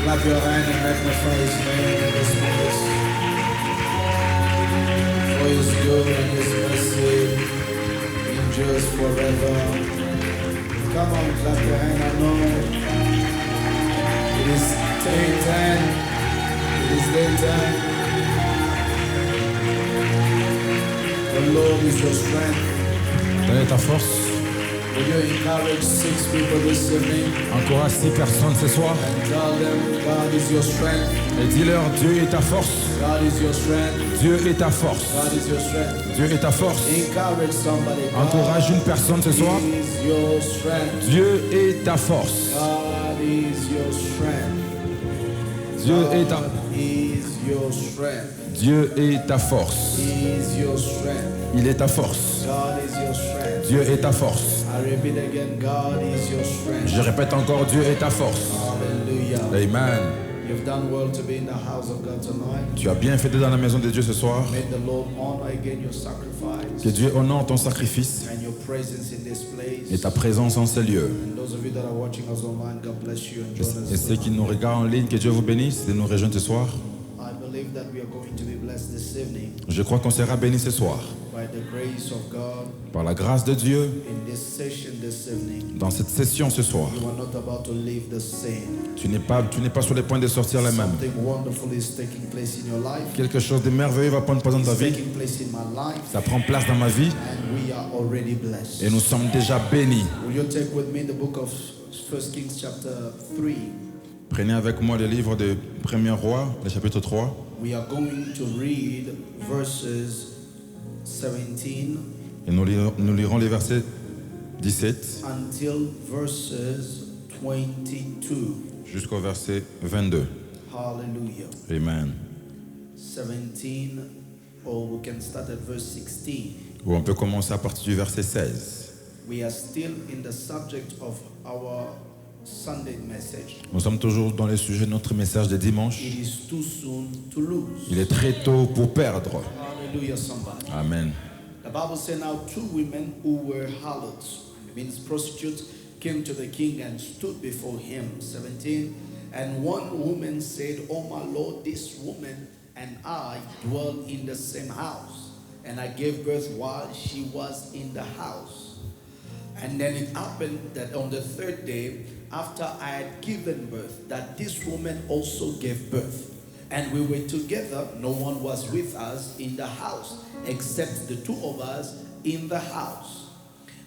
Clap your hand and magnify His name in this place. For His good and His mercy endures forever. Come on, clap your hand. I know it is daytime. It is daytime. The Lord is your strength. Quelle est ta force? Will you encourage 6 people this evening? Encourage 6 personnes ce soir. And tell them God is your strength. Et dis-leur, Dieu est ta force. God is your strength. Dieu est ta force. God is your strength. Dieu est ta force. Encourage somebody. Encourage une personne ce soir. God is your strength. Dieu est ta force. God is your strength. Dieu est ta... God is your strength. Dieu est ta force. He is your strength. Il est ta force. God is your strength. Dieu est ta force. I repeat again, God is your strength. Je répète encore, Dieu est ta force. Hallelujah. Amen. You've done well to be in the house of God tonight. Tu as bien fait d'être dans la maison de Dieu ce soir. May the Lord honor again your sacrifice Que Dieu honore ton sacrifice and your presence in this place. et ta présence en ces lieux. And those of you that are watching us online, God bless you and join us. Et ceux qui nous regardent en ligne, que Dieu vous bénisse et nous rejoigne ce soir. I believe that we are going to be blessed this evening Je crois qu'on sera bénis ce soir. by the grace of God Par la grâce de Dieu, in this session this evening. dans cette session ce soir, You are not about to live the same. tu n'es pas sur le point de sortir les mêmes. Something wonderful is taking place in your life. Quelque chose de merveilleux va prendre place dans ta It's vie. taking place in my life, Ça prend place dans ma vie and we are already blessed. et nous sommes déjà bénis. Will you take with me the book of 1 Kings chapter 3? Prenez avec moi le livre de 1er Roi, le chapitre 3. We are going to read verses 17 Et nous lirons les versets 17 until verses 22. jusqu'au verset 22. Hallelujah. Amen. 17, or we can start at verse 16. Ou on peut commencer à partir du verset 16. We are still in the subject of our Sunday message. Nous sommes toujours dans le sujet de notre message de dimanche. It is too soon to lose. Il est très tôt pour perdre. Hallelujah, somebody. Amen. The Bible says now 2 women who were harlots, means prostitutes, came to the king and stood before him. 17. And one woman said, "Oh my Lord, this woman and I dwell in the same house, and I gave birth while she was in the house. And then it happened that on the 3rd day, after I had given birth, that this woman also gave birth. And we were together, no one was with us in the house, except the 2 of us in the house.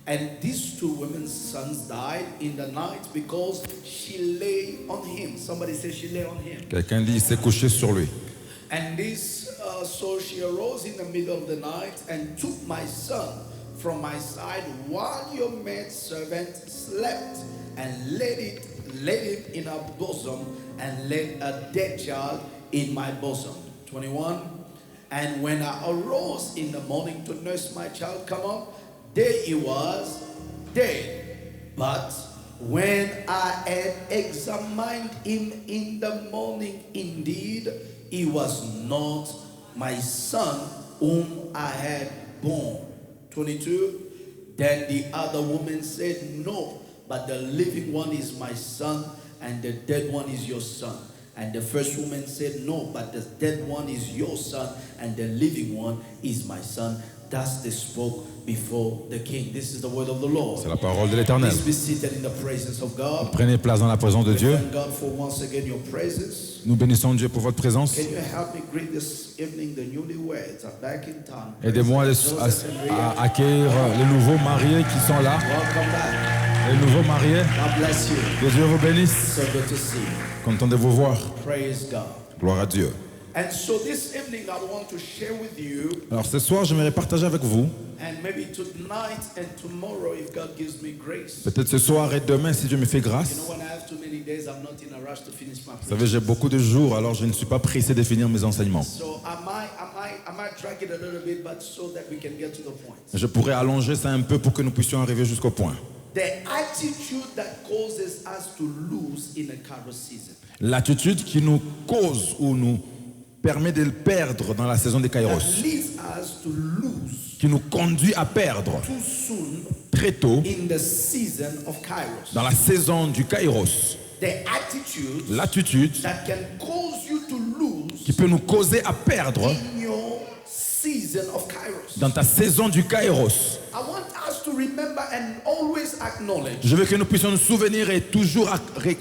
And these 2 women's sons died in the night because she lay on him." Somebody says she lay on him. Quelqu'un dit, il s'est couché sur lui. And so she arose in the middle of the night and took my son from my side while your maidservant slept, and laid him in her bosom, and laid a dead child in my bosom. 21. And when I arose in the morning to nurse my child, come on, there he was, dead. But when I had examined him in the morning, indeed, he was not my son whom I had born. 22. Then the other woman said, "No, but the living one is my son, and the dead one is your son." And the first woman said, "No, but the dead one is your son, and the living one is my son." Thus they spoke before the king. This is the word of the Lord. C'est la parole de l'Éternel. Please be seated in the presence of God. Prenez place dans la présence de Dieu. Thank God for once again your presence. Nous bénissons Dieu pour votre présence. Can you help me greet this evening the newlyweds are back in town? Aidez-moi à accueillir les nouveaux mariés qui sont là. Welcome back. Les nouveaux mariés. God bless you. Que Dieu vous bénisse. So good to see you. Content de vous voir. Praise God. Gloire à Dieu. And so this evening I want to share with you, Alors ce soir, j'aimerais partager avec vous, and maybe tonight and tomorrow if God gives me grace. peut-être ce soir et demain si Dieu me fait grâce. You know, when I have too many days, I'm not in a rush to finish my Vous preaching. savez, j'ai beaucoup de jours, alors je ne suis pas pressé de finir mes enseignements. So I might drag it a little bit, but so that we can get to the point. Je pourrais allonger ça un peu pour que nous puissions arriver jusqu'au point. The attitude that causes us to lose in a Kairos season. L'attitude qui nous cause ou nous permet de le perdre dans la saison des Kairos, That leads us to lose qui nous conduit à perdre too soon très tôt in the season of Kairos. dans la saison du Kairos. The attitude L'attitude that can cause you to lose qui peut nous causer à perdre in your season of Kairos. dans ta saison du Kairos. I want us to remember and always acknowledge. Je veux que nous puissions nous souvenir et toujours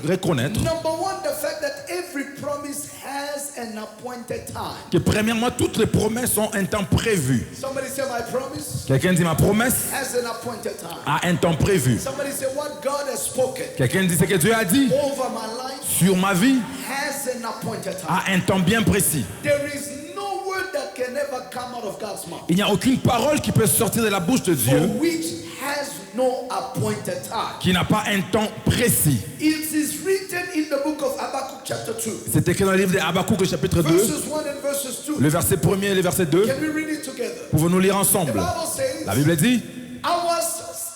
reconnaître Number one, the fact that every promise has an appointed time. que premièrement, toutes les promesses ont un temps prévu. Somebody say my promise Quelqu'un dit ma promesse has an appointed time. a un temps prévu. Somebody say what God has spoken Quelqu'un dit ce que Dieu a dit over my life sur ma vie has an appointed time. a un temps bien précis. There is no word that can ever come out of God's mouth Il n'y a aucune parole qui peut sortir de la bouche de for Dieu which has no appointed time. qui n'a pas un temps précis. It is written in the book of Habakkuk chapter 2, C'est écrit dans le livre de Habakkuk, le chapitre 2, verses 1 and verses 2. le verset 1er et le verset 2. Can we read it together? Pouvons-nous lire The ensemble? Bible says, La Bible dit, I was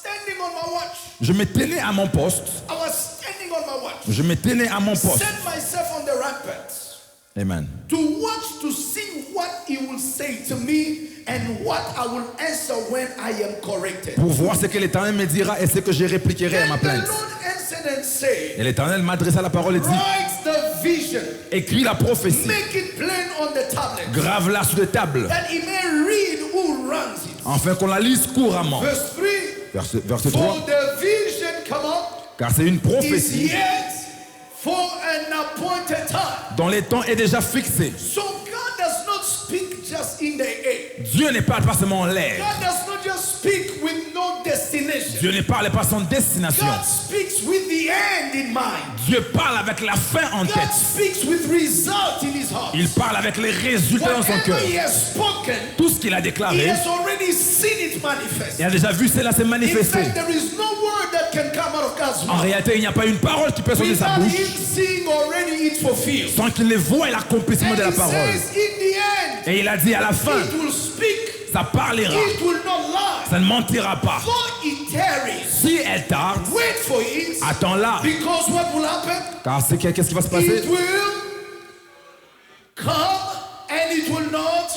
standing on my watch. je me tenais à mon poste. I was standing on my watch. Je me tenais à mon poste. Set myself on the rampart Amen. to watch to see what he will say to me and what I will answer when I am corrected. Pour voir ce que l'Éternel me dira et ce que je répliquerai à ma Then the plainte. Lord answered and said, Et l'Éternel m'adressa la parole et dit, write the vision, écris la prophétie, make it plain on the tablet, grave-la sur les tables, that he may read who runs it. afin qu'on la lise couramment. Verse 3, Verset 3. for the vision, come on, Car c'est une is prophétie yet for an appointed time. dont les temps est déjà fixé. So God does not speak just in the air. Dieu ne parle pas seulement en l'air. God does not just speak with no destination. Dieu ne parle pas sans destination. God speaks with the end in mind. Dieu parle avec la fin en God tête. speaks with result in his heart. Il parle avec les résultats dans son Whatever cœur. he has spoken, Tout ce qu'il a he déclaré, has already seen it manifest. il a déjà vu cela se In manifester. fact, there is no word that can come out of God's En mouth réalité, il n'y a pas une parole qui peut sortir de sa without bouche him seeing already it fulfilled. sans qu'il ne voie l'accomplissement And de la he parole. says in the end, Et il a dit à la fin, it will speak, ça parlera, it will not lie. ça ne mentira pas. Though it tarries, Si elle tarde, wait for it, attends-la. because what will happen? Car c'est qu'est-ce qui va se passer? It will come and it will not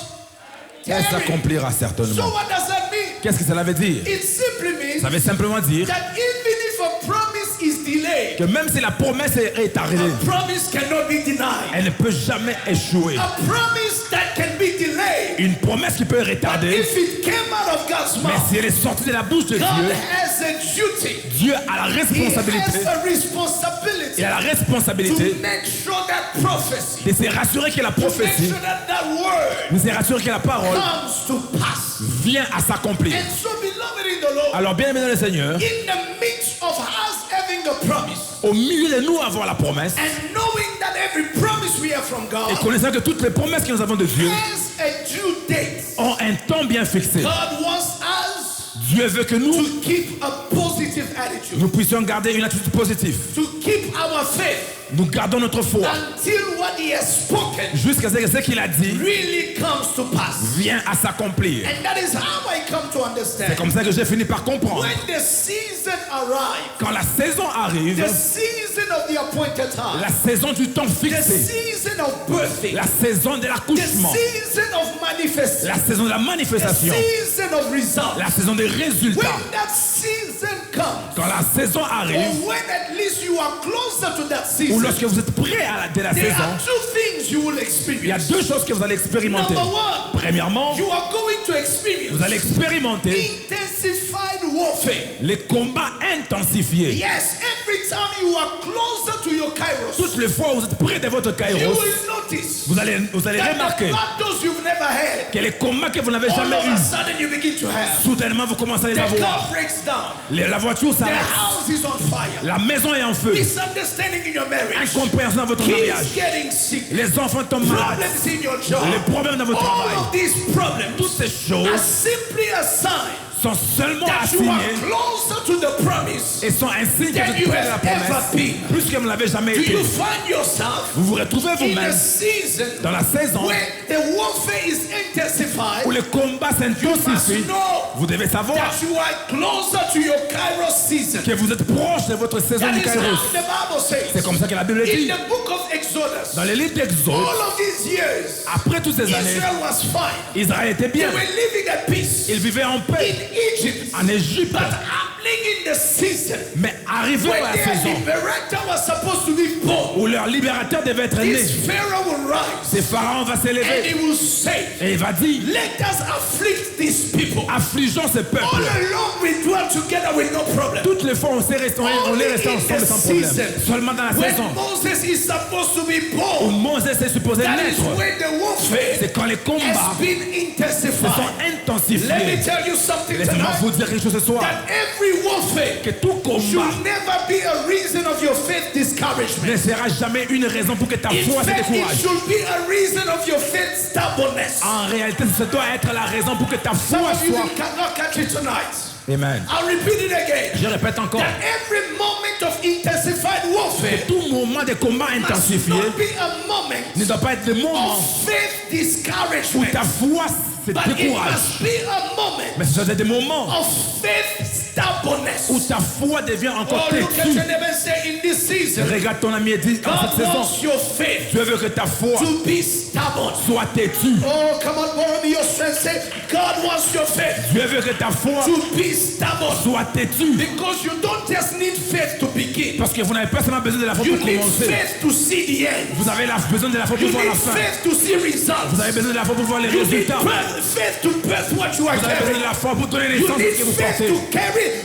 Elle tarry. s'accomplira So certainement. what does that mean? Qu'est-ce que cela veut dire? It simply means Ça veut simplement dire that even if a promise is delayed, que même si la promesse est arrivée, a promise cannot be denied. elle ne peut jamais échouer. A promise that can be delayed, Une promesse qui peut but retarder, if it came out of God's mais mouth, si elle est sortie de la bouche de God Dieu, has a duty. Dieu a la He responsabilité, has a responsibility il a la responsabilité to make sure that prophecy, de se rassurer que la to make prophétie, sure that that word de se rassurer que la parole comes to pass. vient à s'accomplir. And so, beloved in the Lord, Alors bien aimé dans le Seigneur, in the midst of us having a promise au milieu de nous avoir la promesse, and knowing that every promise we have from God et connaissant que toutes les promesses que nous avons de Dieu has a due date, ont un temps bien fixé, God wants us Dieu veut que nous, to keep a positive attitude, nous puissions garder une attitude positive. to keep our faith Nous gardons notre foi until what He has spoken jusqu'à ce que ce qu'il a dit really comes to pass. vient à s'accomplir. And that is how I come to C'est understand. comme ça que j'ai fini par comprendre. When the season arrives, Quand la saison arrive, the season of the appointed time, la saison du temps the fixé, season of birthing, la saison de the l'accouchement, season of manifestation, la saison de la the manifestation, season of results. la saison des résultats. When that season comes, Quand la saison arrive, or when at least you are closer to that ou season, lorsque vous êtes prêt à de la there saison, are two things you will il y a experience. deux choses que vous allez expérimenter. Number one, Premièrement, you are going to experience vous allez expérimenter intensified warfare. les combats intensifiés. Yes, every time you are closer to your kairos, Toutes les fois où vous êtes près de votre you kairos, will notice vous allez that the remarquer battles you've never had. Que les combats que vous n'avez All jamais of a eus, sudden you begin to have. soudainement vous commencez à les The avoir. car breaks down. La voiture The s'arrête. house is on fire. La maison est en feu. Misunderstanding in your marriage. Incompréhension dans votre mariage. Kids getting sick. Les enfants tombent malades. Problems in your job. Les problèmes dans votre All travail. of these problems Toutes ces are choses simply a sign sont seulement that you are assignées closer to the promise et sont un signe que than vous êtes you près de la have ever promesse. been. Plus que vous ne l'avez jamais Do été. you find yourself Vous vous retrouvez in a vous-même season dans la saison where the warfare is intensified? où le combat s'intensifie. Must know Vous devez savoir that you are closer to your Kairos season. que vous êtes proche de votre saison That du is how Kairos. the Bible C'est says. comme ça que la Bible In dit. the book of Exodus, Dans les livres d'Exode, all of these years, après toutes ces années, Israel was fine. Israël était They bien. were living at peace Ils vivaient en in paix Egypt. en Égypte. But happening in the season Mais arrivé when à la their saison liberator was supposed to be born, où leur libérateur devait être né, this Pharaoh will rise c'est Pharaon va and s'élever he will say, et il va dire, let us afflict these people. affligeons ce All peuple. along we dwell together with no problem. Toutes les fois on est resté ensemble sans problème. Seulement dans la When saison Moses is supposed to be où born, Moses est supposé that is naître, when the warfare c'est quand les combats has been se intensified. sont Let me intensifiés. tell you something Laissez-moi tonight. vous dire quelque chose ce soir, That every warfare que tout combat should never be a reason of your faith discouragement. ne sera jamais une raison pour que ta In foi se fact, it décourage. should be a reason of your faith stubbornness. En réalité, ce doit être la raison pour que ta Some foi of you soit. cannot catch it tonight. Amen. I'll repeat it again. Je répète encore. That every moment of intensified warfare Tout moment de combat must intensifié not be a moment ne doit pas être le moment of faith où discouragement, ta foi se but it décourage. must be a moment Mais ce sont des moments of faith stubbornness. où ta foi devient encore Oh, look at têtue. your neighbor and say, in this season, Regarde ton ami et dis, en God cette saison, wants your faith Dieu veut que ta foi to be stubborn. soit têtue. Oh, come on, borrow me your strength. Say, God wants your faith Dieu veut que ta foi to be stubborn. soit têtue. Because you don't just need faith to begin. Parce que vous n'avez pas seulement besoin de la foi You pour need commencer. faith to see the end. Vous avez besoin de la foi You pour voir need la fin. faith to see results. Vous avez besoin de la foi pour voir les You need résultats. faith to birth what you are Vous avez besoin carrying. de la foi pour donner You naissance à need ce que vous faith portez.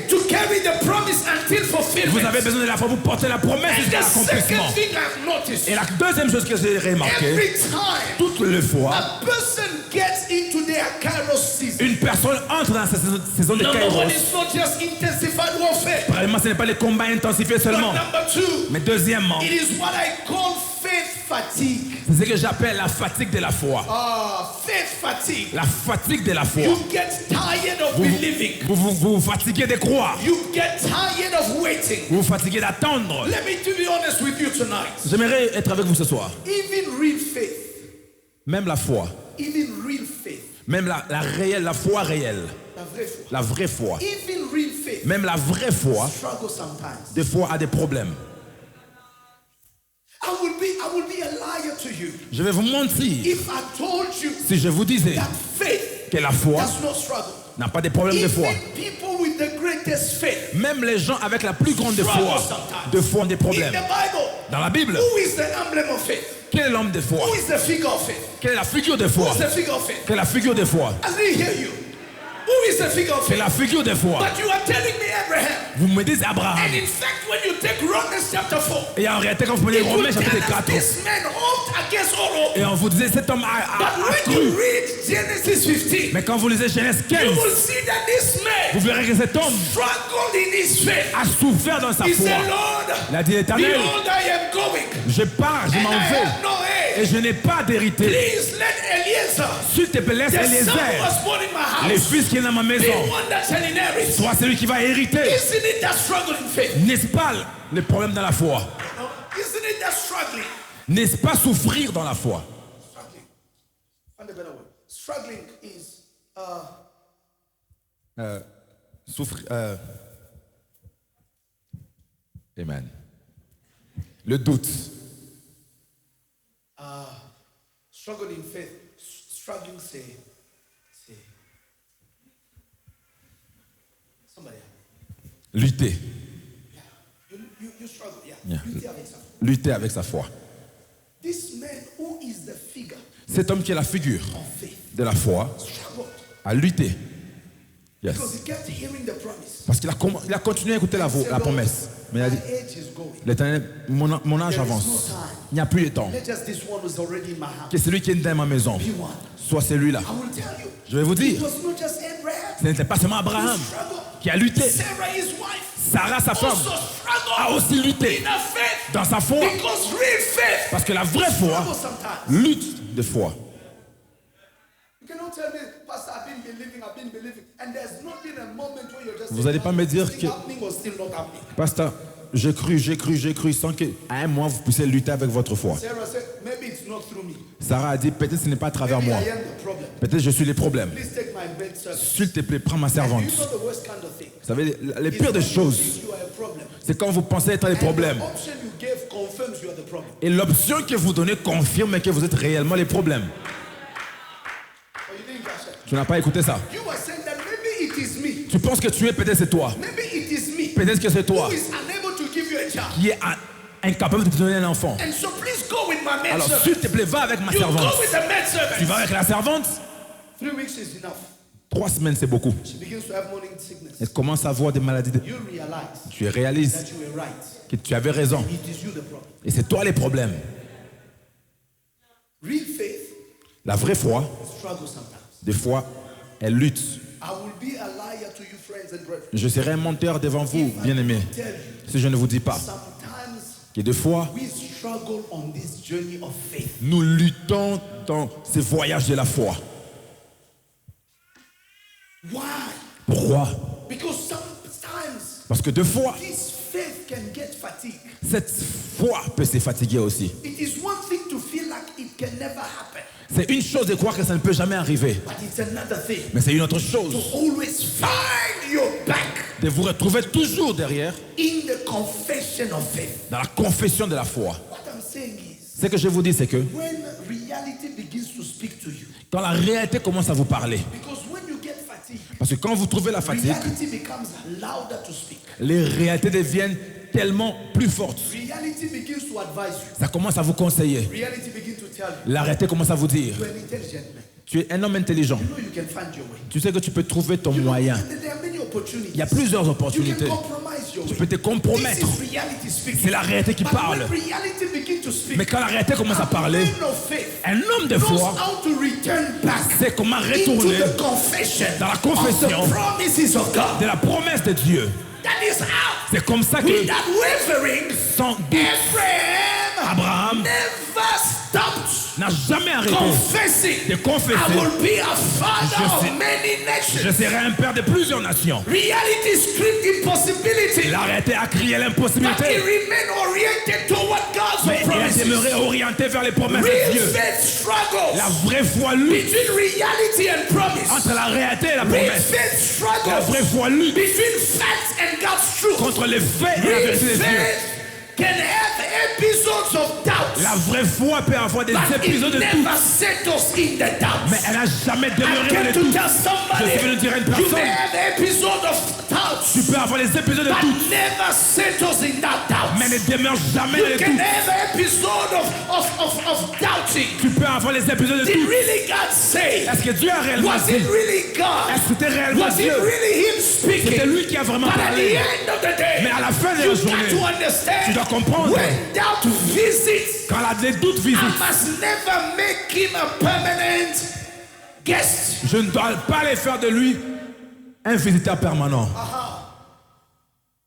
to carry the promise until Vous fulfillment. avez besoin de la foi pour porter la promesse And jusqu'à the second l'accomplissement. thing I've noticed, Et la deuxième chose que j'ai remarqué, every time toutes les fois, a person gets into their Kairos season, une personne entre dans cette saison de number one, Kairos. it's not just intensified warfare. Premièrement, ce n'est pas les combats intensifiés But seulement. number two, Mais deuxièmement, it is what I call faith fatigue. c'est ce que j'appelle la fatigue de la foi. Faith fatigue. La fatigue de la foi. You get tired of believing. Vous fatiguez de croire. You get tired of waiting. Vous fatiguez d'attendre. Let me to be honest with you tonight. J'aimerais être avec vous ce soir. Even real faith, Même la foi. even real faith, Même la réelle, la foi réelle. la vraie foi, La vraie foi. even real faith, Même la vraie foi, struggle sometimes. des fois, a des problèmes. I will be a liar to you Je vais vous mentir if I told you si je vous disais that faith que la foi does not struggle. n'a pas de problème de foi. Even people with the greatest faith. Même les gens avec la plus grande foi ont des In problèmes. the Bible, Dans la Bible, who is the emblem of faith? quel est l'homme de foi? Who is the figure of faith? Quelle est la figure de Who foi? is the figure of faith? Quelle est la figure de foi? I didn't hear you. Who is the figure of C'est faith? la figure de foi. But you are telling me Abraham. Vous me dites Abraham. And in fact, when you take Romans chapter 4, Et en réalité, quand vous prenez it will Romains chapitre tell us 4, this man hoped against all hope. et on vous disait cet homme But a when cru. you read Genesis 15, Mais quand vous lisez Genèse you 15, will see that this vous man verrez que cet homme struggled in his faith. a souffert dans sa He foi. said, Lord, Il a dit, Éternel, behold, I am going, je pars, je and m'en I vais, have no et heir. je n'ai pas d'hérité. Please let Eliezer, S'il te plaît, laisse the son who Eliezer, was born in my les house, fils qui sont dans ma be maison, one that shall inherit. soit celui qui va hériter. Isn't it that struggle in faith? N'est-ce pas le problème dans la foi? Isn't it that struggling? N'est-ce pas souffrir dans la foi? Struggling. Find a better word. Struggling is Souffrir. Amen. Le doute. struggle in faith. Struggling, say. Somebody. Lutter. You struggle, yeah. Yeah. Lutter avec ça. Lutter avec sa foi. This man who is the figure Cet homme qui est la figure of faith de la foi struggled a lutté. Yes. because he kept hearing the promise. Parce qu'il a continué à écouter la promesse. Mais il a My dit, age is going. l'Éternel, mon âge There is avance. no time. Il n'y a plus de temps. Let just this one who's already in my house. Que celui qui est dans ma maison Be one. soit celui-là. I will tell you. Je vais vous It dire, was not just Abraham ce n'était pas seulement who Abraham struggled. qui a lutté. Sarah, his wife, Sarah, sa femme, also a struggled aussi lutté in her faith. dans sa foi. Because real faith Parce que la vraie foi struggles sometimes. lutte de foi. You cannot tell me, Pastor, I've been believing, and there's not been a moment where you're just Vous n'allez pas me dire still que, happening or still not happening. pasteur, j'ai cru, sans qu'à un moment vous puissiez lutter avec votre foi. Sarah said, maybe it's not through me. Sarah a dit, peut-être ce n'est pas à travers Maybe moi. I am the problem. Peut-être je suis les problèmes. Please take my maid servant. S'il te plaît, prends ma And servante. you know the worst kind of thing? Vous savez, les It's pires des when you choses, think you are a problem. c'est quand vous pensez être les And problèmes. the option you gave confirms you are the problem. Et l'option que vous donnez confirme que vous êtes réellement les problèmes. Or you didn't catch that? Tu n'as pas écouté ça. You were saying that maybe it is me. Tu penses que tu es, peut-être c'est toi. Maybe it is me Peut-être que c'est toi who is unable to give you a child. qui est incapable de te donner un enfant. And so please go with my maid Alors servant. s'il te plaît, va avec ma You go servante. with the maid servant. Tu vas avec la servante. 3 weeks is enough. 3 semaines, c'est beaucoup. She begins to have morning sickness. Elle commence à avoir des maladies. You realize Tu réalises that you were right. que tu avais raison. It is you the problem. Et c'est toi les problèmes. Real faith La vraie foi, struggles sometimes. des fois, elle lutte. I will be a liar to you, friends and brethren. Je serai un menteur devant vous, bien-aimés, Tell you, si je ne vous dis pas sometimes que des fois, we struggle on this journey of faith. nous luttons dans ces voyages de la foi. Why? Pourquoi? Because sometimes Parce que des fois, this faith can get fatigued. cette foi peut se fatiguer aussi. It is one thing to feel like it can never happen, C'est une chose de croire que ça ne peut jamais arriver, but it's another thing mais c'est une autre chose to always find your back de vous retrouver toujours derrière in the confession of faith. dans la confession de la foi. What I'm saying is, Ce que je vous dis, c'est que when reality begins to speak to you, quand la réalité commence à vous parler, because when you get fatigued, parce que quand vous trouvez la fatigue, reality becomes louder to speak. les réalités deviennent tellement plus fortes. Reality begins to advise you. Ça commence à vous conseiller. Reality begins to tell you, La réalité commence à vous dire, you're an intelligent man. tu es un homme intelligent. You know you can find your way. Tu sais que tu peux trouver ton You know, moyen. there are many opportunities. Il y a plusieurs You opportunités. can compromise your Tu way. peux te compromettre. This is reality speaking. C'est la réalité qui But parle. when reality begins to speak, Mais quand la réalité commence à a parler, man of faith un homme de knows foi how to return back sait comment into retourner the confession dans la of confession the promises of God. de la promesse de Dieu. That is how, C'est comme ça que, without wavering, sans doute, Abraham Abraham never stopped n'a jamais arrêté confessing. de I confesser. will be a father Je of sais- many Je nations. serai un père de plusieurs nations. Reality screamed impossibility, La réalité a crié but he l'impossibilité. remained oriented toward God's Mais il a promises. demeuré orienté vers les promesses de Real Dieu. faith struggles La vraie foi lutte between reality and promise. entre la réalité et la Real promesse. faith La vraie struggles foi lutte between facts and God's truth. contre les faits et la Real vérité de Dieu. faith can have episodes of doubt, La vraie foi peut avoir des but épisodes it de doute, never settles in the doubt. mais elle n'a jamais I demeuré dans came les to doutes. tell somebody, Je veux dire à une you may personne, have episodes of doubt, tu peux avoir les épisodes de doute, but never settles in that doubt. mais ne demeure jamais dans You les can doutes. have an episode of doubting. Tu peux avoir les épisodes de Did doute. really God say? Est-ce que Dieu a réellement Was dit? it really God? Est-ce que c'était réellement Was it Dieu? really Him C'était speaking? lui qui a vraiment But at the parlé. end of the day, Mais à la fin de la you got to journée, understand, tu dois comprendre. when doubt visits, Quand les doutes I visitent, must never make him a permanent guest. je ne dois pas les faire de lui un visiteur permanent.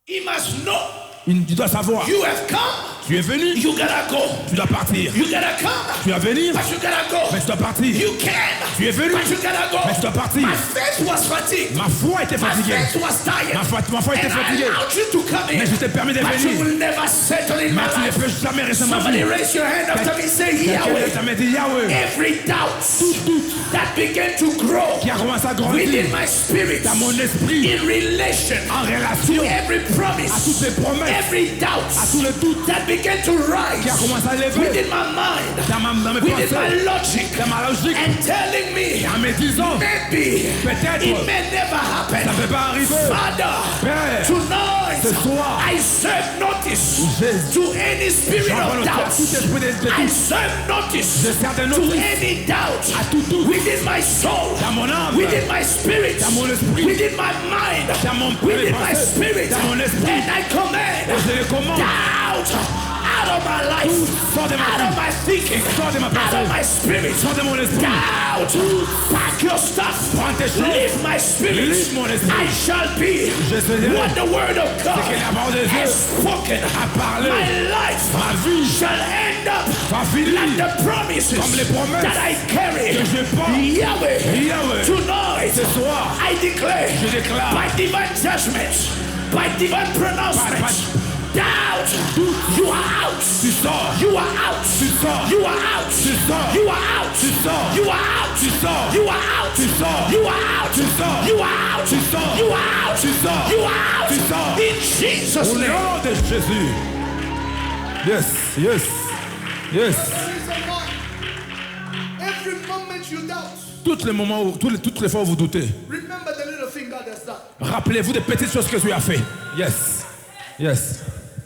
He must know Il doit savoir, you have come, tu es venu, you gotta go. tu dois partir. You gotta come, Tu dois venir, but you gotta go. mais tu dois partir. You can, Tu es venu, but you gotta go. mais tu dois partir. My faith was fatigued. Ma foi était My fatiguée. faith was tired. Ma foi était And I fatiguée. allowed you to come in. Mais je t'ai permis de But you venir. will never settle in my Mais tu ne life. peux jamais rester ma Somebody vie. raise your hand after me. Say Quelqu'un Yahweh. jamais dit Yahweh, Every doubt that began to grow qui a commencé à grandir within my spirit dans mon esprit, in relation en to relation every à toutes promise, les promesses, every doubt à tous les doutes that began to qui a rise commencé à lever within my mind, dans mes within pensées, my logic, dans ma logique, and telling me en me disant, maybe peut-être, it may never ça ne happen. peut pas arriver. Father, Père, tonight ce soir, I serve notice je- to any spirit j'envoie of le doubt. tout esprit de I doute, serve notice je sers de to notice any doubt à tout doute within my soul, dans mon âme, within my spirit, dans mon esprit, within my mind, dans mon within my pensée, spirit, dans mon esprit. and I command Et je les commande. Doubt out of my life. Sors de ma Out of vie. my thinking. Sors de ma Out of personne. my spirit. Sors de mon esprit. Doubt. Pack your stuff. Prends tes choses. Leave my spirit. Leave mon esprit. I shall be Je serai what the word of God ce que la parole de Dieu has spoken. a parlé. My life Ma vie shall end up va finir like the promises comme les promesses that I carry. que je porte. Yahweh, Yahweh, tonight ce soir, I declare je déclare by divine judgment, by divine pronouncement, doubt, you are out. tu sors, You are out. tu sors, You are out. tu sors, You are out. tu sors, You are out. tu sors, You are out. tu sors, You are out. tu sors, You are out. tu sors, You are out. tu sors, You are out. tu sors. In Jesus' au name. nom de Jésus. Yes, yes, yes. Every moment you doubt, Tous les moments où, toutes les fois où vous doutez, remember the little thing God has done. rappelez-vous des petites choses que Dieu a fait. Yes, yes.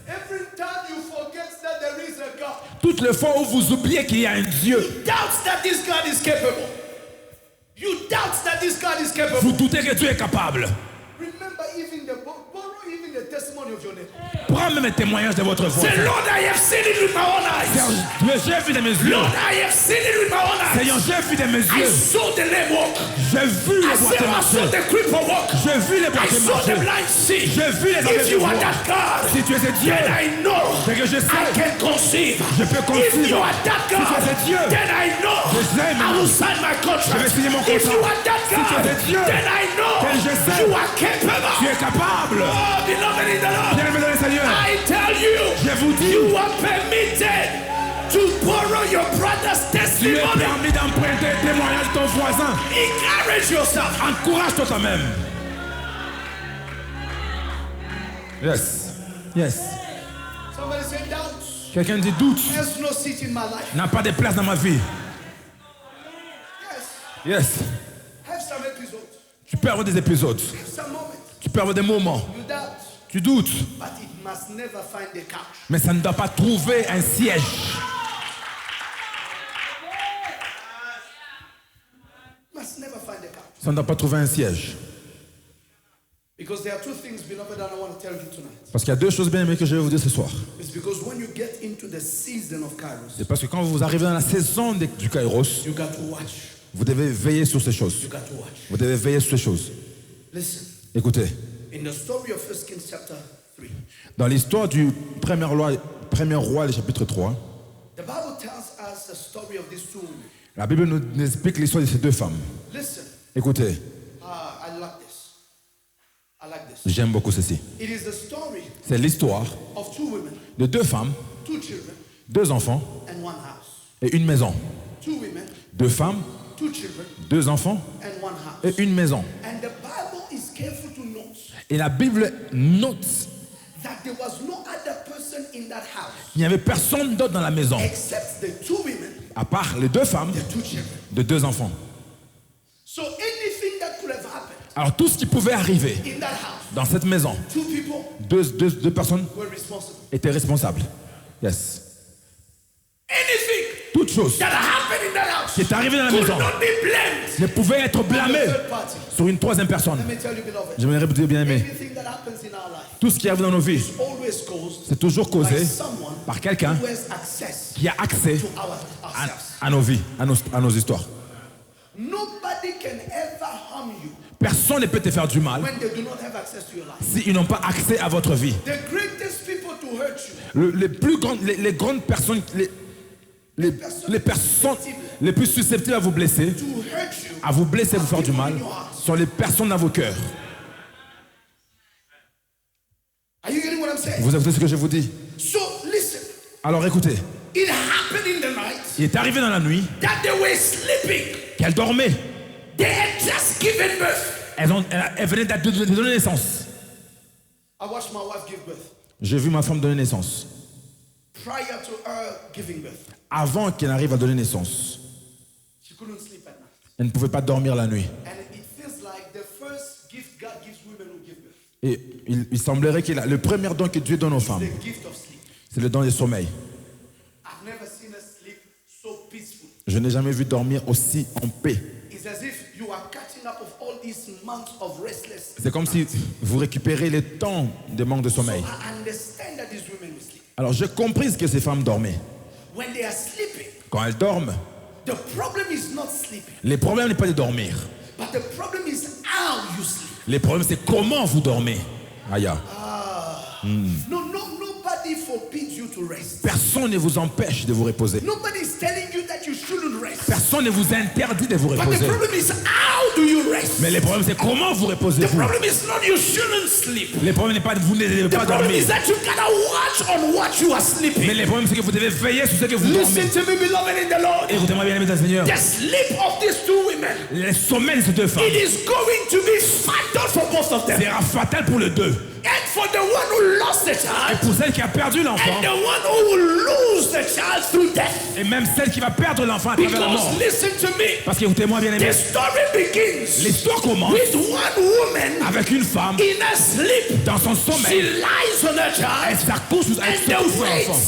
Every time you forget that there is a God, Toutes les fois où vous oubliez qu'il y a un Dieu, doubt that this God is capable. You doubt that this God is capable. vous doutez que Dieu est capable. Remember even borrow even the testimony of your neighbor. Prends même un témoignage de votre Say, voisin. Lord, I have seen it with my own eyes. Seigneur, j'ai vu de mes yeux. Lord, I have seen it with my own eyes. Seigneur, j'ai vu de mes I yeux. saw the lame walk. J'ai vu I les boîtes saw marcher. the cripple walk. J'ai vu les I boîtes saw the marcher. blind see. J'ai vu les If aveugles you are voir. that God, Si tu es ce Dieu, then I know c'est que je I sais. can conceive. Je peux If conceive. you are that Si tu God, es ce Dieu, then I know je sais I maintenant. will sign my Je contract. vais signer mon If contrat. you are that Si tu es God, ce Dieu, then I know then je sais. you are capable. Tu es capable. Oh, beloved in the Lord, Bien-aimé dans le Seigneur, I tell you, je vous dis, you are permitted to borrow your brother's tu es testimony. permis d'emprunter le témoignage de ton voisin. Encourage yourself. Encourage-toi toi-même. Yes. Yes. Somebody say doubt Quelqu'un dit doute has no seat in my life. n'a pas de place dans ma vie. Yes. Yes. Have some episodes, Tu peux avoir des épisodes. have some moments. Tu peux avoir des moments. You doubt, Tu doutes. but it must never find the couch. Mais ça ne doit pas trouver un siège. Must never find the couch. Ça ne doit pas trouver un siège. Because there are two things, beloved, that I want to tell you tonight. Parce qu'il y a deux choses bien aimées que je vais vous dire ce soir. It's because when you get into the season of Kairos, C'est parce que quand vous arrivez dans la saison du Kairos, you got to watch. vous devez veiller sur ces choses. You got to watch. Vous devez veiller sur ces choses. Listen, Écoutez, in the story of 1 Kings chapter 3, dans l'histoire du premier roi, le chapitre 3, the Bible tells us the story of these two women. la Bible nous explique l'histoire de ces deux femmes. Listen, Écoutez, I like this. I like this. j'aime beaucoup ceci. It is the story C'est l'histoire of two women, de deux femmes, 2 children, deux enfants and one house. et une maison. 2 women, Deux femmes, 2 children, deux enfants and one house. et une maison. And the Bible is careful to note Et la Bible note that there was no other person in that house qu'il n'y avait personne d'autre dans la maison, except the 2 women, à part les deux femmes the 2 children. de deux enfants. So anything that could have happened Alors tout ce qui pouvait arriver in that house, dans cette maison, 2 people deux personnes were responsible. étaient responsables. Yes. Anything Toute chose that happened in that house qui est arrivée dans la could maison not be blamed ne pouvait être on the blâmée third party. sur une troisième personne. Let me tell you, beloved, J'aimerais vous dire bien aimé, anything that happens in our life tout ce qui arrive dans nos vies, is always caused c'est toujours by causé someone par quelqu'un who has access qui a accès to ourselves. à nos vies, à nos histoires. Nobody can ever harm you Personne ne peut te faire du mal when they do not have access to your life. s'ils n'ont pas accès à votre vie. The greatest people to hurt you, Les grandes personnes, les personnes les plus susceptibles à vous blesser, to hurt you, à vous blesser, à vous faire du mal, sont les personnes dans vos cœurs. are you getting what I'm saying? Vous écoutez ce que je vous dis? So listen, Alors écoutez, it happened in the night il est arrivé dans la nuit that they were sleeping. qu'elles dormaient. They had just given birth. Elles venaient de donner naissance. I watched my wife give birth. J'ai vu ma femme donner naissance. Prior to her giving birth, Avant qu'elle arrive à donner naissance, she couldn't sleep at night. elle ne pouvait pas dormir la nuit. And it feels like the first gift God gives women who give birth, Et il semblerait que le premier don que Dieu donne aux femmes, the gift of sleep. c'est le don du sommeil. I've never seen her sleep so peaceful. Je n'ai jamais vu dormir aussi en paix. It's as if you are catching up of all these months of restlessness. C'est comme si vous récupérez les temps de manque de sommeil. I understand that these women will sleep. Alors j'ai compris ce que ces femmes dormaient. When they are sleeping, Quand elles dorment, the problem is not sleeping, le problème n'est pas de dormir. but the problem is how you sleep. Le problème c'est comment vous dormez. Aïe. Nobody forbids you to rest. Personne ne vous empêche de vous reposer. Nobody is telling you that you shouldn't rest. Personne ne vous interdit de vous But the reposer. problem is how do you rest? Mais le problème c'est comment vous The reposez-vous. problem is not you shouldn't sleep. Le problème n'est pas que vous ne devez The pas problem dormir. is that you gotta watch on what you are Mais sleeping. le problème c'est que vous devez veiller sur ce que vous dormez. Listen to me, beloved in the Lord. Écoutez-moi bien, mes Seigneur. The sleep of these two women, Le sommeil de ces deux femmes it is going to be fatal for both of them. sera fatal pour les deux. And for the one who lost the Et child, pour celle qui a perdu l'enfant, and the one who will lose the child through death. et même celle qui va perdre l'enfant à travers la mort. Because listen to me, Parce que écoutez-moi bien aimé, the story begins l'histoire commence with one woman avec une femme in her sleep. dans son She sommeil. lies on her Elle child, s'accouche and elle the s'accouche sur weight l'enfant.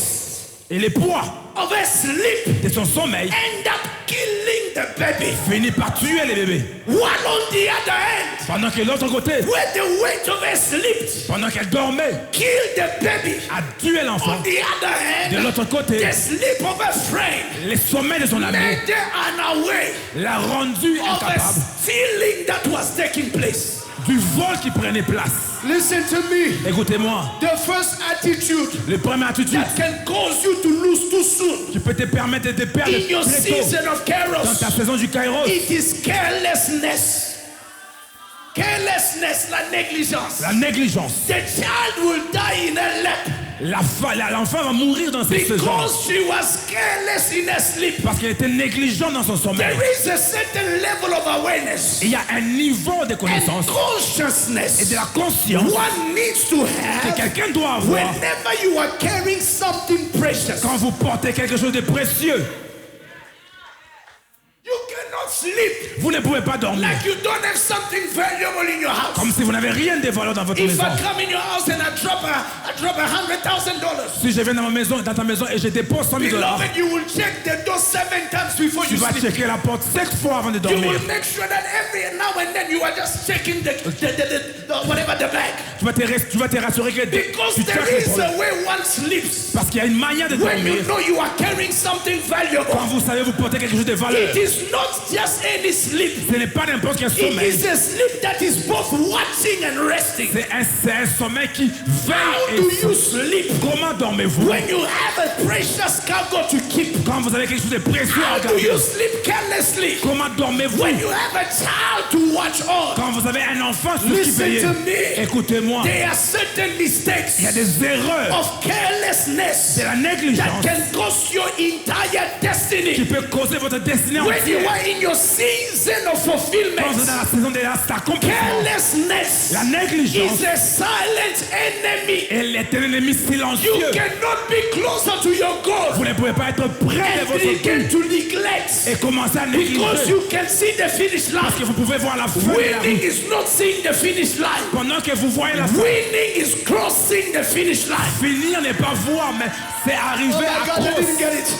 Et les poids of her sleep de son sommeil end up killing the baby. finit par tuer les bébés. One on the other hand, Pendant que l'autre côté, where the weight of her sleep pendant qu'elle dormait, killed the baby. a tué l'enfant. On the other De hand, l'autre côté, the sleep of her friend les sommets de son ami made her unaware l'a rendu of a incapable stealing that was taking place. du vol qui prenait place. Listen to me. Écoutez-moi, The first attitude le premier attitude that can cause you to lose too soon qui peut te permettre de perdre in your très tôt season of dans ta kairos, saison du Kairos, it is carelessness. Carelessness, la négligence. la négligence. The child will die in her lap L'enfant va mourir dans cette saison because she was careless in her sleep. parce qu'elle était négligente dans son sommeil. There is a certain level of awareness Il y a un niveau de and connaissance et consciousness de la conscience one needs to que have quelqu'un doit avoir whenever you are carrying something precious. quand vous portez quelque chose de précieux. You cannot sleep Vous ne pouvez pas dormir like you don't have something valuable in your house. comme si vous n'avez rien de valeur dans votre If maison. I come in your house and I drop $100,000, Si je viens dans ta maison et je dépose $100 000, beloved, you will check the door 7 times before tu you vas sleep. checker la porte 7 fois avant de You dormir. will make sure that every now and then you are just checking the whatever the bag. Tu vas te rassurer que Because tu there checkes les is problèmes. a way one sleeps. Parce qu'il y a une manière de When dormir. you know you are carrying something Quand valuable, vous savez vous porter quelque chose de valeur, it is not just any sleep. ce n'est pas n'importe quel It sommeil. is a sleep that is both watching and resting. C'est un sommeil qui How veille do et you sleep comment dormez-vous? when you have a precious cargo to keep? Quand vous avez quelque chose de précieux à How do garder, you sleep carelessly comment dormez-vous? when you have a child to watch on? Quand vous avez un enfant sur qui Listen veiller, to me. écoutez-moi, There are certain mistakes il y a des erreurs of carelessness de la that négligence can cost your entire qui destiny. peut causer votre destinée When you entière. are in your season of Quand vous êtes fulfillment, dans la saison de l'accomplissement, carelessness la négligence, is a silent enemy. elle est un ennemi You silencieux. cannot be closer to your Vous goal ne pouvez pas être près de and votre begin but to neglect et commencer à because négliger. you can see the finish Parce line. que vous pouvez voir la fin de la Winning route. is not seeing the finish line. Pendant que vous voyez la fin, Winning is crossing the finish line. finir n'est pas voir, mais c'est arriver à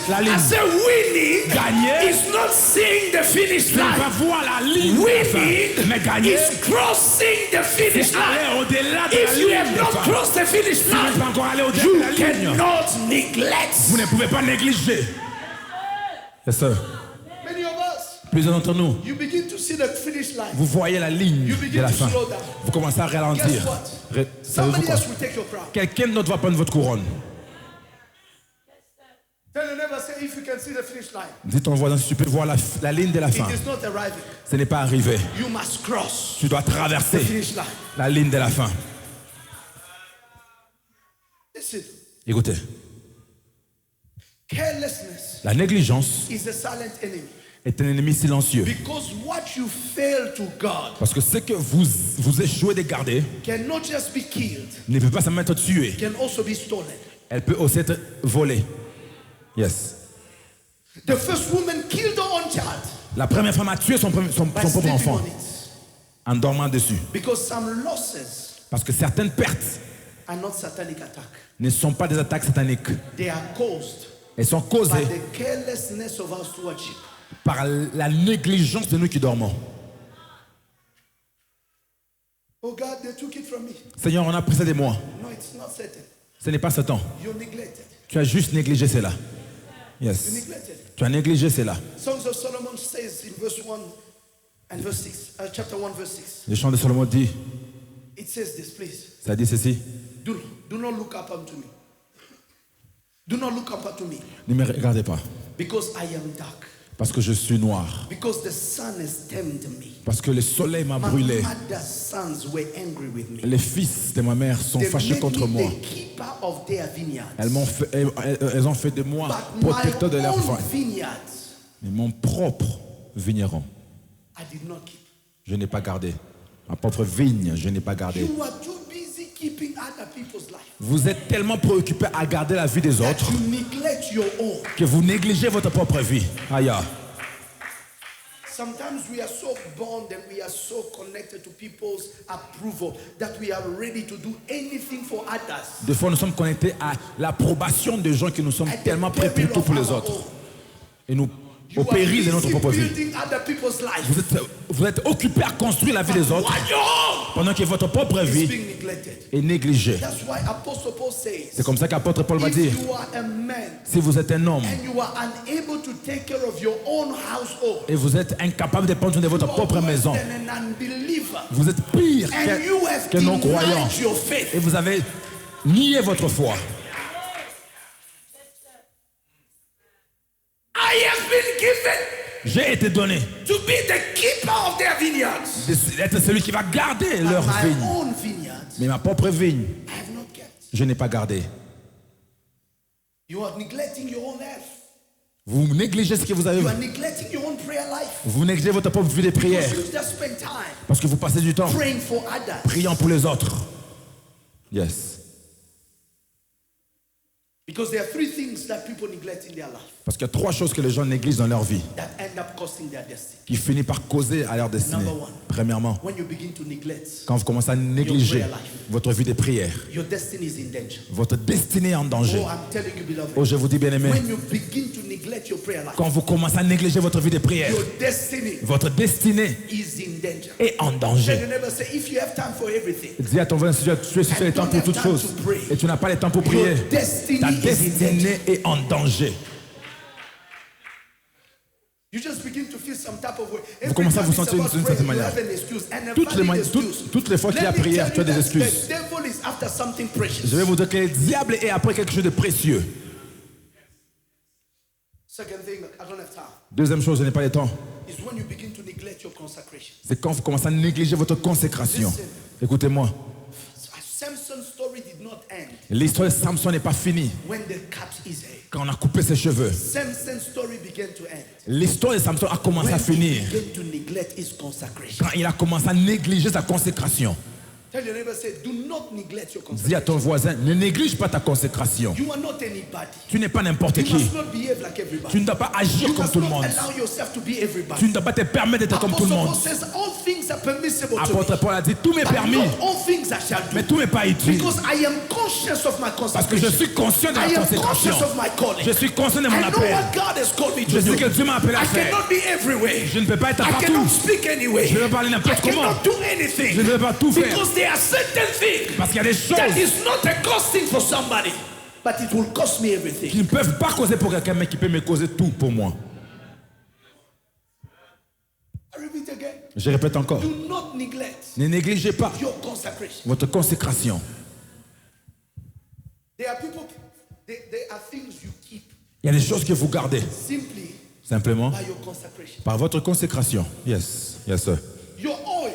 la I ligne. said winning Gagner, is not seeing the finish c'est pas line. voir la ligne de la fin, mais Winning gagner, is crossing the finish c'est line. aller au-delà de la If you ligne have de not fin. crossed the finish Si vous n'êtes line, pas encore allé au-delà you de la ligne, cannot neglect. vous ne pouvez pas négliger. Yes, sir. Many of us, Plusieurs d'entre nous, you begin to see the finish line. vous voyez la ligne You de begin la to fin. slow down. Vous commencez à ralentir. Guess what? Savez-vous Somebody quoi? else will take your crown. Quelqu'un d'autre va prendre votre couronne. Tell your neighbor, say, if you can see the finish line, Dites ton voisin si tu peux voir la ligne de la fin. it is not arriving. Ce n'est pas arrivé. You must cross Tu dois the traverser finish line. la ligne de la fin. Listen, Écoutez, carelessness la négligence is a silent enemy. est un ennemi silencieux. Because what you fail to guard Parce que ce que vous échouez de garder cannot just be killed, ne peut pas seulement être tué. can also be stolen. Elle peut aussi être volée. Yes. The first woman killed her own child La première femme a tué son by propre sleeping enfant on it. en dormant dessus. Because some losses Parce que certaines pertes are not satanic attack. ne sont pas des attaques sataniques. They are caused Elles sont by causées the carelessness of our stewardship. par la négligence de nous qui dormons. Oh God, they took it from me. Seigneur, on a pris ça de moi. No, it's not certain. Ce n'est pas ce temps. You neglected. Tu as juste négligé cela. You Yes. neglected. Tu as négligé cela. Songs of Solomon says in verse 1 and verse 6, chapter 1, verse 6. Le chant de Salomon dit, It says this, please. ça dit ceci. Do not look up unto me. Do not look up unto me. Ne me regardez pas. Because I am dark. Parce que je suis noir. Because the sun has tempted me. Parce que le soleil m'a My brûlé. mother's sons were angry with me. Les fils de ma mère sont They fâchés made contre me moi. the keeper of their vineyards. Elles ont fait de moi But protecteur de my leurs own vins. vineyards, Mais mon propre vigneron, I did not keep. je n'ai pas gardé. Ma propre vigne, je n'ai pas gardé. You are too busy keeping other people's life Vous êtes tellement préoccupé à garder la vie des that autres you neglect your own. que vous négligez votre propre vie. Aïe. Sometimes we are so bound and we are so connected to people's approval that we are ready to do anything for others. Des fois, nous sommes connectés à l'approbation des gens que nous sommes At the tellement prêts pour peril tout of pour les our autres. own. Et nous, You au are péril de notre busy propre vie. building other people's life. Vous êtes occupé à construire la vie des autres While your own pendant que votre propre is vie being neglected. est négligée. That's why Apostle Paul says, C'est comme ça qu'apôtre Paul va if dire, you are a man si vous êtes un homme and you are unable to take care of your own household, et vous êtes incapable de prendre soin de votre you are propre worse maison, than an unbeliever. vous êtes pire And you have qu'un non-croyant denied your faith. et vous avez nié votre foi. I have been given J'ai été donné to be the keeper of their vineyards. d'être celui qui va garder leur But my vigne. own vineyards, Mais ma propre vigne, I have not kept. je n'ai pas gardé. You are neglecting your own life. Vous négligez ce que vous avez. You are neglecting your own prayer life. Vous négligez votre propre vie de prière Because you just spend time parce que vous passez du temps praying for others. priant pour les autres. Yes. Because there are three things that people neglect in their life Parce qu'il y a trois choses que les gens négligent dans leur vie that end up costing their destiny. qui finissent par causer à leur destinée. Number one. Premièrement, When you begin to neglect, quand vous commencez à négliger votre vie de prière, your destiny is in danger. votre destinée est en danger. Oh, I'm telling you, beloved. Oh, je vous dis bien aimé, When you begin to neglect your prayer life, quand vous commencez à négliger votre vie de prière, your destiny votre destinée is in danger. est en Tell danger. your neighbor, say, if you have time for everything, Dis à ton voisin, si tu as le temps pour toutes choses et tu n'as pas le temps pour prier, your destiny ta is in danger. destinée est en danger. You just begin to feel some type of way. Vous commencez à vous Every time sentir it's d'une about certaine praying, you manière. have an excuse and a Toutes les, valid excuse. toutes les fois qu'il y a Let me prière, tell tu as you des that excuses. the devil is after something precious. Je vais vous dire que le diable est après quelque chose de précieux. Second thing, I don't have time, Deuxième chose, je n'ai pas le temps. is when you begin to neglect your consecration. C'est quand vous commencez à négliger votre consécration. Écoutez-moi, Samson's story did not end l'histoire de Samson n'est pas finie when they cut his hair. quand on a coupé ses cheveux. Samson's story began to end L'histoire de Samson a commencé when à he finir began to neglect his consecration. quand il a commencé à négliger sa consécration. Tell your neighbor, say, do not neglect your Dis à consecration. ton voisin, ne néglige pas ta consécration. You are not anybody. Tu n'es pas n'importe You qui. must not behave like everybody. Tu ne dois pas agir You comme must tout le not monde. allow yourself to be everybody. Tu ne dois pas te permettre d'être comme tout Apostle le Paul monde. says all things are permissible to Apôtre me, Paul a dit, tout m'est but permis, not all things I shall do. mais tout m'est pas utile. Because I am conscious of my Parce que je consecration. suis conscient de I la am consécration. conscious of my calling. Je suis conscient de mon I know appel. what God has called me Je to sais do. que Dieu m'a appelé à I faire. cannot be everywhere. Je ne peux pas être I partout. cannot speak anyway. Je ne peux pas parler I n'importe comment. cannot do anything. Je ne peux pas tout faire. Because there are certain things Parce qu'il y a des choses that is not a costing for somebody, but it will cost me everything. qui ne peuvent pas causer pour quelqu'un, mais qui peuvent me causer tout pour moi. I repeat again. Je répète encore. Do not neglect Ne négligez pas your consecration. votre consécration. There are people, there are things you keep Il y a des choses que vous gardez simply simplement by your consecration. par votre consécration. Yes, yes sir. Your oil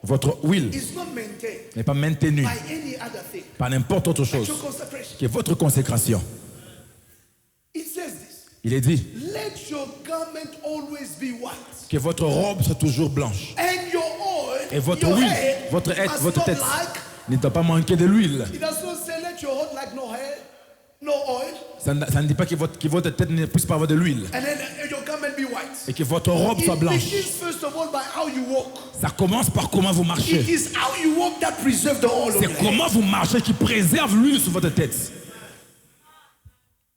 Votre huile is not maintained n'est pas maintenue by any other thing par n'importe autre but chose your consecration. que votre consécration. It says this. Il est dit Let your garment always be white, que votre robe soit toujours blanche. and your oil, Et votre your huile, head, votre tête, must votre not tête like. ne doit pas manquer de l'huile. It does not say let your head like no hair, no oil, Ça ne dit pas que votre tête ne puisse pas avoir de l'huile and then your garment be white. et que votre robe soit It blanche. begins first of all by how you walk. Ça commence par comment vous It marchez. is how you walk that preserves the oil on C'est your head. comment vous marchez qui préserve l'huile sur votre tête.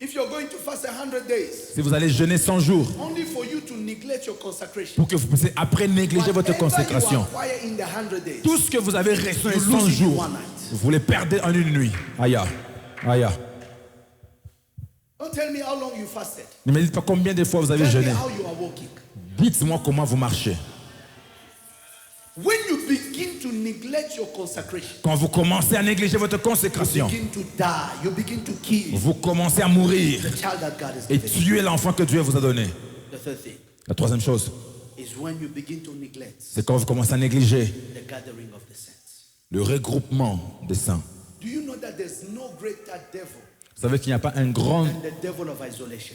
If you're going to fast 100 days, Si vous allez jeûner 100 jours only for you to neglect your consecration. pour que vous puissiez après négliger votre Whatever you consécration. acquire in the 100 days, Tout ce que vous avez reçu en You 100 lose it in jours, one night. vous les perdez en une nuit. Aïe. Aya. Don't tell me how long you fasted. Ne me dites pas combien de fois vous avez Tell me jeûné. how you are walking. Dites-moi comment vous marchez. When you begin to neglect your consecration, Quand vous commencez à négliger votre you consécration, begin to die, you begin to kill vous commencez à mourir the child that God has et given you. tuer l'enfant que Dieu vous a donné. The third thing La troisième chose, is when you begin to neglect c'est quand vous commencez à négliger the gathering of the saints. le regroupement des saints. Do you know that there's no greater devil Vous savez qu'il n'y a pas un grand than the devil of isolation?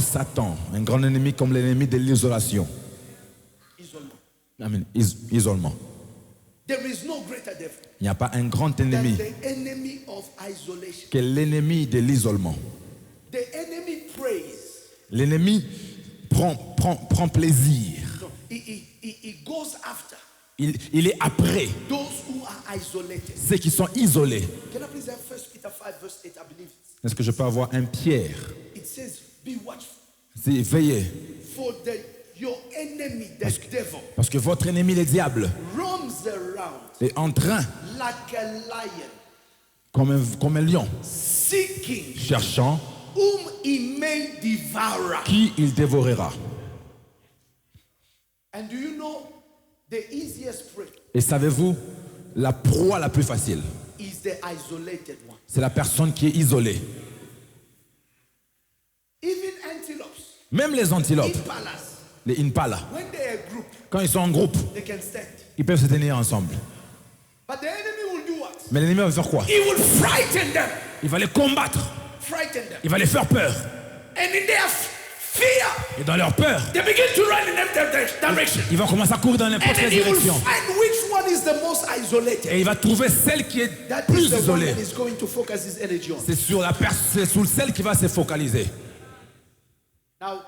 Satan, un grand ennemi comme l'ennemi de l'isolation. Isolement. Amen. Isolement. There is no greater devil Il n'y a pas un grand than ennemi the enemy of isolation. que l'ennemi de l'isolement. The enemy prays. L'ennemi prend plaisir. No, he goes after Il est après those who are isolated. ceux qui sont isolés. Can I please have 1 Peter 5 verse 8, I believe Est-ce que je peux avoir un Pierre? it says, be watchful. C'est veillez. For your enemy, the devil, Parce que votre ennemi, le diable, roams around est en train, like a lion, comme un lion, seeking cherchant whom he may devour. qui il dévorera. And do you know the easiest prey Et savez-vous, la proie la plus facile, is the isolated one. c'est la personne qui est isolée. Even antelopes, Même les antilopes, impalas, les impala, when they are a group, quand ils sont en groupe, they can stand. ils peuvent se tenir ensemble. But the enemy will do what? Mais l'ennemi va faire quoi? He will frighten them. Il va les combattre, Frighten them. il va les faire peur. And in their fear, Et dans leur peur, they begin to run in every direction. il va commencer à courir dans n'importe And then quelle he will direction. find which one is the most isolated. Et il va trouver celle qui est That plus is the one isolée. that is going to focus his energy on. C'est sur celle qui va se focaliser. Now,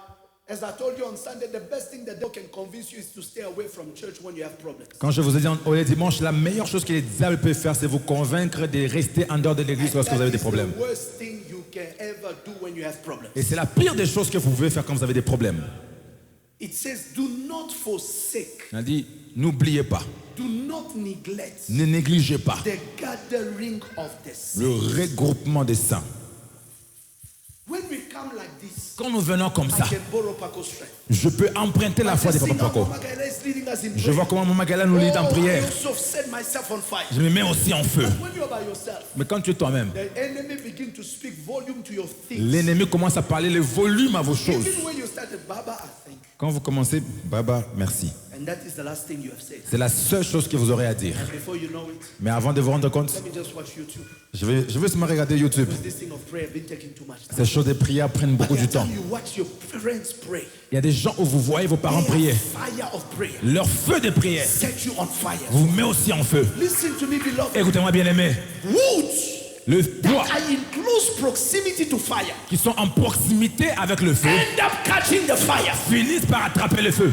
as I told you on Sunday, the best thing that devil can convince you is to stay away from church when you have problems. Quand je vous ai dit au dimanche, la meilleure chose que le diable peut faire, c'est vous convaincre de rester en dehors de l'église lorsque vous avez des problèmes. The worst thing you can ever do when you have problems. Et c'est la pire des choses que vous pouvez faire quand vous avez des problèmes. It says, do not forsake, Il a dit, n'oubliez pas, do not neglect ne négligez pas the gathering of the saints. le regroupement des saints. When we come like this, Quand nous venons comme I ça, can borrow Paco's strength. je peux emprunter la foi de Papa Paco. Je vois comment Mama Gala nous lead en I prière. also set myself on fire. Je me mets aussi en feu. When you're by yourself, Mais quand tu es toi-même, the enemy begin to speak volume to your things. l'ennemi commence à parler le volume à vos choses. Even when you started, Baba, I thank you. Quand vous commencez, Baba, merci. And that is the last thing you have said. C'est la seule chose que vous aurez à dire. And before you know it, Mais avant de vous rendre compte, let me just watch YouTube. je vais seulement regarder YouTube. Because this thing of prayer has been taking too much time. Ces choses de prière prennent beaucoup By de the temps. time you watch your parents pray, Il y a des gens où vous voyez vos parents their prier. fire of prayer Leur feu de prière set you on fire. vous met aussi en feu. Listen to me, beloved. Écoutez-moi bien aimé. Woods Le bois that are in close proximity to fire qui sont en proximité avec le feu end up catching the fire. finissent par attraper le feu.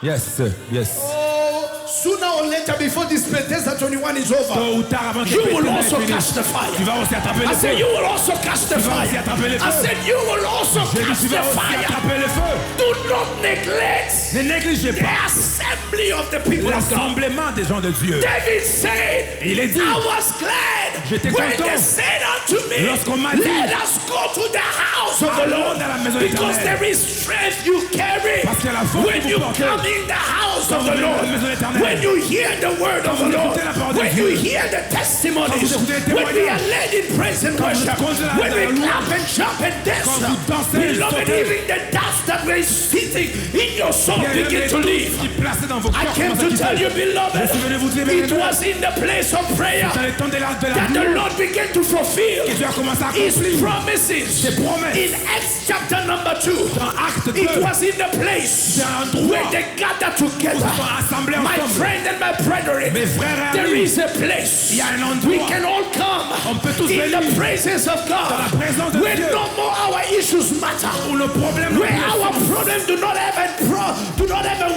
Yes, sir. Yes. Oh, sooner or later, before this Bethesda 21 is over, Tôt ou tard, avant que you will Bethesda also finisse, catch the fire. tu vas aussi attraper I le said, feu. you will also catch the Tu vas aussi fire. attraper le I feu. said, you will also J'ai dit, catch tu the vas aussi fire. attraper le feu. Do not neglect Ne négligez the pas assembly of the people of God. l'assemblement des gens de Dieu. David said, Il est dit, I was glad j'étais when content they said unto me, lorsqu'on m'a dit, let us go to the house of the allons Lord, dans la maison because éternelle. there is strength you carry Parce qu'il y a la force when que you vous portez. come in the house Quand of vous the venez dans Lord, la maison éternelle. when you hear the word of Quand the vous Lord, écoutez la parole de when Dieu. you hear the testimonies, Quand vous écoutez les when we témoignages. are led in praise and Quand vous worship, conduisez la- when we la louange. clap and jump and dance, Quand vous dansez et beloved, sautez. even the dust that was sitting in your soul Il y a même begin les to touches leave. qui placés dans vos I cœurs came commencent à to tell you, quitter. beloved, Je suis venu vous dire, it bien-aimés, was in the place of prayer dans les temps de la that the louange, Lord began to fulfill que Dieu a commencé à His accomplir promises. ses promesses. In Acts chapter number 2, Dans Acte 2, it was in the place c'est un endroit where they gathered où together. ils sont assemblés My ensemble. friend and my brethren, Mes frères et there amis, is a place il y a un we endroit can all come on peut tous in venir the presence of dans God, la présence de where Dieu, no more our issues matter, où nos problèmes n'ont where plus our de sens, problems do not have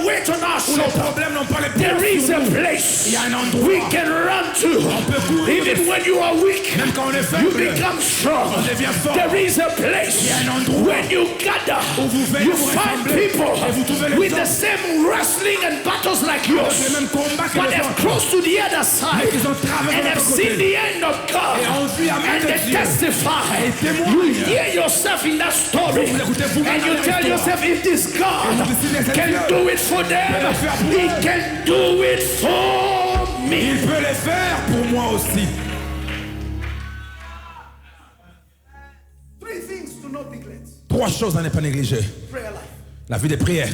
weight on our où nos shoulder. problèmes n'ont pas les There pieds is sur a nous. place Il y a un endroit we can run to. peut courir Even when you are weak, même quand on est you faible. become strong. On devient fort. There is a place Il y a un endroit when you gather, où vous venez you vous find rassembler people et vous trouvez les with gens the same wrestling and battles like yours, avec les mêmes combats que but les have autres. crossed to the other side Mais ils ont traversé and de have l'autre seen côté. the end of God Et ont vu la main and de the Dieu. testify. Et témoigne. You hear yourself in that story. Vous écoutez vous-même And dans you la tell histoire. yourself, if this God Et vous décidez, cet can Dieu do it for peut them, le faire pour He eux. can do it for Il me. peut les faire pour moi aussi. Three things to not neglect. 3 choses à ne pas négliger. Prayer life. La vie des prières,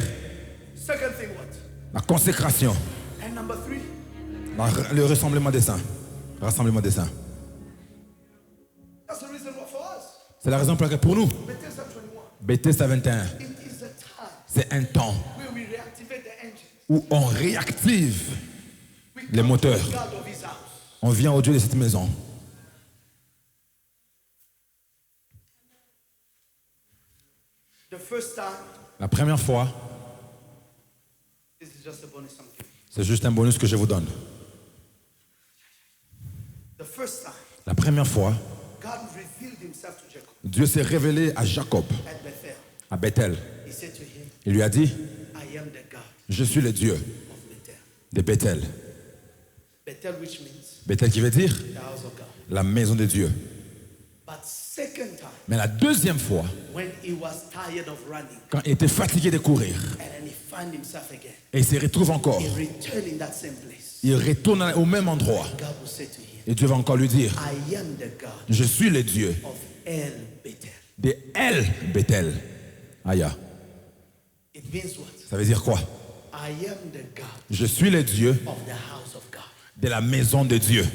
Second thing, what? la consécration, And number 3, le rassemblement des saints. Rassemblement des saints. that's the reason for us. C'est la raison pour laquelle pour nous, Bethesda 21. Bethesda 21, It is a time c'est un temps where we reactivate the engine. où on réactive We les come moteurs. to the God of His house. On vient au Dieu de cette maison. The first time, La première fois, this is just a bonus something. c'est juste un bonus que je vous donne. The first time, La première fois, God revealed Himself to Jacob Dieu s'est révélé à Jacob, at Bethel. à Bethel. He said to him, Il lui a dit, I am the God je suis le Dieu of Bethel. de Bethel. Bethel, which means Bethel qui veut dire the house of God. la maison de Dieu. But second time, Mais la deuxième fois, when he was tired of running, quand il était fatigué de courir, and then he found himself again, et il se retrouve encore, he returned in that same place. il retourne au même endroit. God will say to him, Et Dieu va encore lui dire, I am the God je suis le Dieu of El Bethel. de El Bethel. Aya, It means what? ça veut dire quoi? I am the God Je suis le Dieu of the house of God. de la maison de Dieu.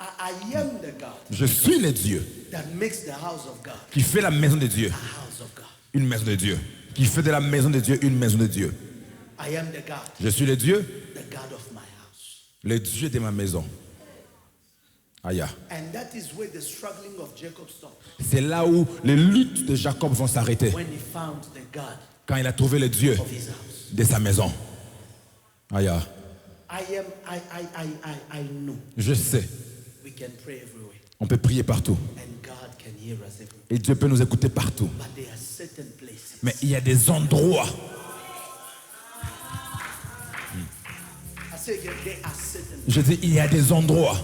I am the God Je suis le Dieu that makes the house of God qui fait la maison de Dieu a house of God. une maison de Dieu. Qui fait de la maison de Dieu une maison de Dieu. I am the God, Je suis le Dieu, the God of my house. le Dieu de ma maison. Aya. And that is where the struggling of Jacob stopped. C'est là où les luttes de Jacob vont s'arrêter. When he found the God Quand il a trouvé le Dieu of his house. de sa maison. Aya. I know Je sais, we can pray everywhere. on peut prier partout. And God can hear us everywhere. Et Dieu peut nous écouter partout. But there are certain places. Mais il y a des endroits. I say again, there are certain. Je dis, il y a des endroits.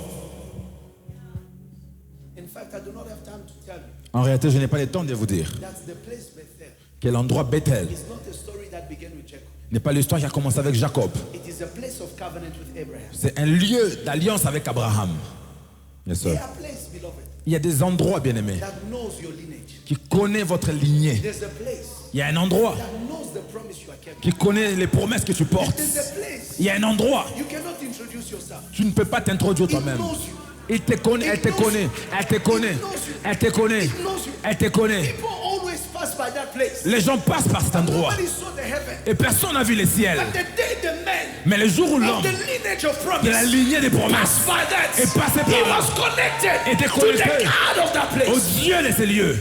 In fact, I do not have time to tell you. En réalité, je n'ai pas le temps de vous dire That's the place Bethel. que l'endroit Bethel It's not a story that began with Jacob. n'est pas l'histoire qui a commencé avec Jacob. It is a place of covenant with Abraham. C'est un lieu d'alliance avec Abraham. Yes, sir. There are places, beloved, Il y a des endroits, bien-aimés, that knows your lineage. qui connaissent votre lignée. There's a place Il y a un endroit that knows the promise you are kept. qui connaît les promesses que tu portes. There's a place Il y a un endroit, you cannot introduce yourself. tu ne peux pas t'introduire toi-même. knows you. Il te connaît, elle te connaît, elle te connaît, elle te connaît, It knows you. elle te connaît. People always pass by that place. Les gens passent par cet endroit Nobody saw the heaven. et personne n'a vu les ciels. But the day the man Mais le jour où of l'homme the lineage of de la promise lignée des promesses passed by that, est passé he par là, was connected était to connecté the God of that au place. Dieu de ces lieux.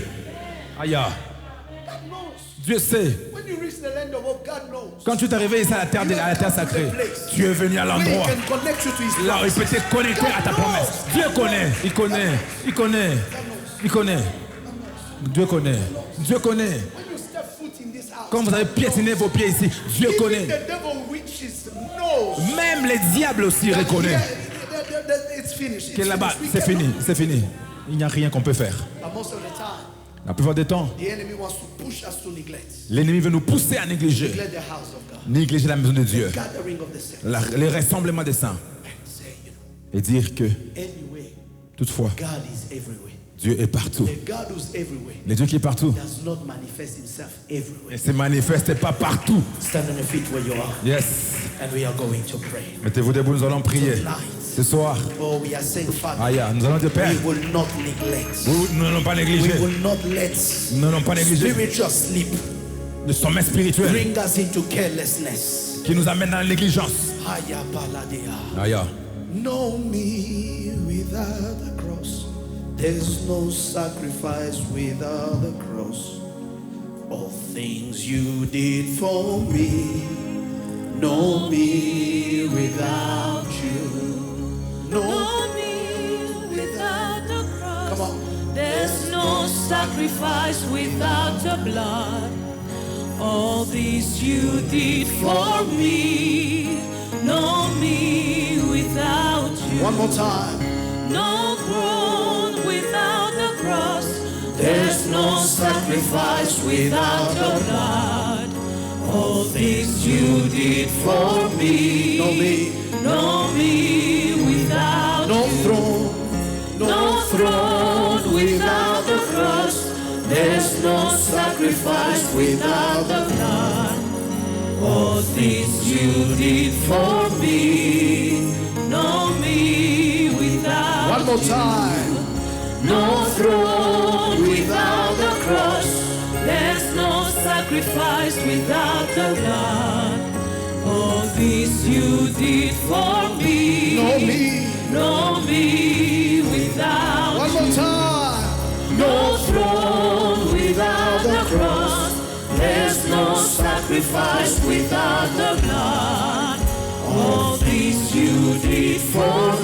Aïe, God knows. Dieu sait. When you reach the land of hope, God knows. Quand tu es arrivé ici à la terre sacrée, tu es venu à Where he l'endroit can connect you to his là où il promise. peut te connecter à ta promesse. Dieu connaît, il connaît, il connaît, il connaît. Dieu connaît, Dieu connaît. When you step foot in this house, Quand vous avez piétiné vos pieds ici, Dieu even connaît. the devil witches knows. Même les diables aussi that reconnaissent it's finished. que It's là-bas, finished. We c'est cannot- fini, c'est fini. Il n'y a rien qu'on peut faire. But most of the time, La plupart du temps, the enemy wants to push us to neglect. l'ennemi veut nous pousser à négliger, Neglect the house of God. négliger la maison de Dieu, Gathering of the saints. les rassemblements des saints, And say, et dire que, anyway, toutefois, God is everywhere. Dieu est partout. The God who's everywhere Le Dieu qui est partout does not manifest himself everywhere. ne se manifeste pas partout. Stand on your feet where you are, Yes. and we are going to pray. Mettez-vous debout, nous allons prier. Ce soir, Oh, we are saying, Father, Aïe, nous allons dire, Père, we will not neglect. nous n'allons pas We négliger. will not let Nous n'allons pas négliger spiritual sleep le sommeil spirituel bring us into carelessness. qui nous amène dans la négligence. Haya baladea. Aïe. Know me without the cross. There's no sacrifice without the cross. All things you did for me. Know me without you. Know me without the cross. Come on. There's no sacrifice without the blood. All this you did for me. Know me without you. One more time. No cross no sacrifice without the blood. All things you did for me. No me without no you. throne No throne without the cross. There's no sacrifice without the blood. All things you did for me. No me without one more you. time. No throne without the cross. There's no sacrifice without the blood. All this you did for me. No me without One more time. no throne without the cross. There's no sacrifice without the blood. All this you did for